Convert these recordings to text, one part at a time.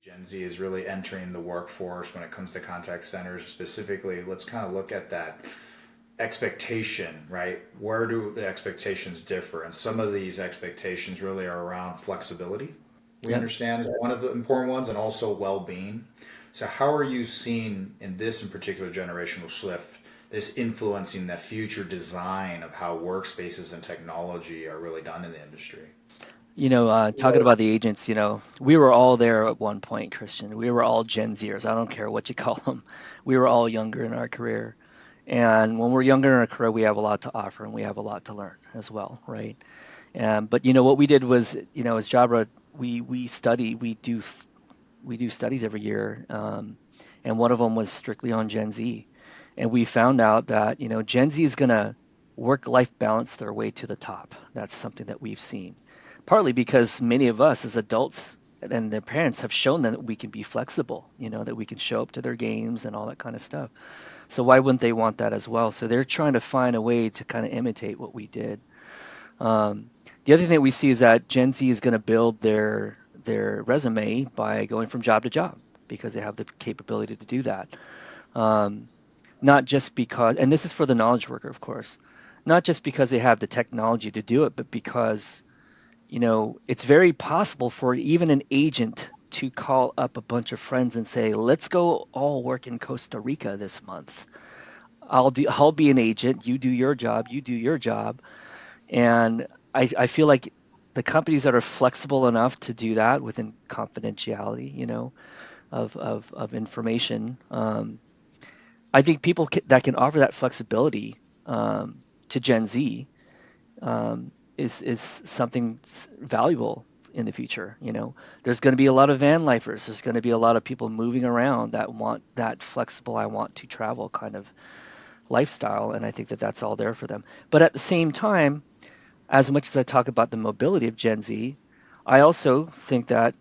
Gen Z is really entering the workforce when it comes to contact centers. Specifically, let's kind of look at that expectation, right? Where do the expectations differ? And some of these expectations really are around flexibility. We Yep. understand is one of the important ones, and also well-being. So, how are you seeing in this in particular generational shift this influencing the future design of how workspaces and technology are really done in the industry? Talking about the agents, we were all there at one point, Christian. We were all Gen Zers. I don't care what you call them. We were all younger in our career. And when we're younger in our career, we have a lot to offer and we have a lot to learn as well, right? But what we did was, as Jabra, we study, we do studies every year, and one of them was strictly on Gen Z, and we found out that Gen Z is going to work-life balance their way to the top. That's something that we've seen, partly because many of us as adults and their parents have shown them that we can be flexible, that we can show up to their games and all that kind of stuff. So why wouldn't they want that as well? So they're trying to find a way to kind of imitate what we did. Um, the other thing that we see is that Gen Z is going to build their resume by going from job to job because they have the capability to do that. Um, Not just because, and this is for the knowledge worker, of course, not just because they have the technology to do it, but because it's very possible for even an agent to call up a bunch of friends and say, "Let's go all work in Costa Rica this month. I'll be an agent. You do your job. You do your job." And I feel like the companies that are flexible enough to do that within confidentiality, of information, I think people that can offer that flexibility to Gen Z is something valuable in the future. There's going to be a lot of van lifers. There's going to be a lot of people moving around that want that flexible, I want to travel kind of lifestyle, and I think that that's all there for them. But at the same time, as much as I talk about the mobility of Gen Z, I also think that,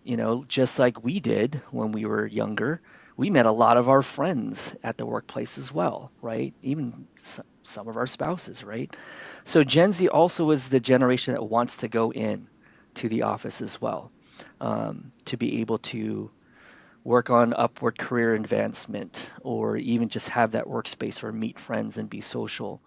just like we did when we were younger, we met a lot of our friends at the workplace as well, right? Even some of our spouses, right? So Gen Z also is the generation that wants to go in to the office as well, to be able to work on upward career advancement or even just have that workspace or meet friends and be social.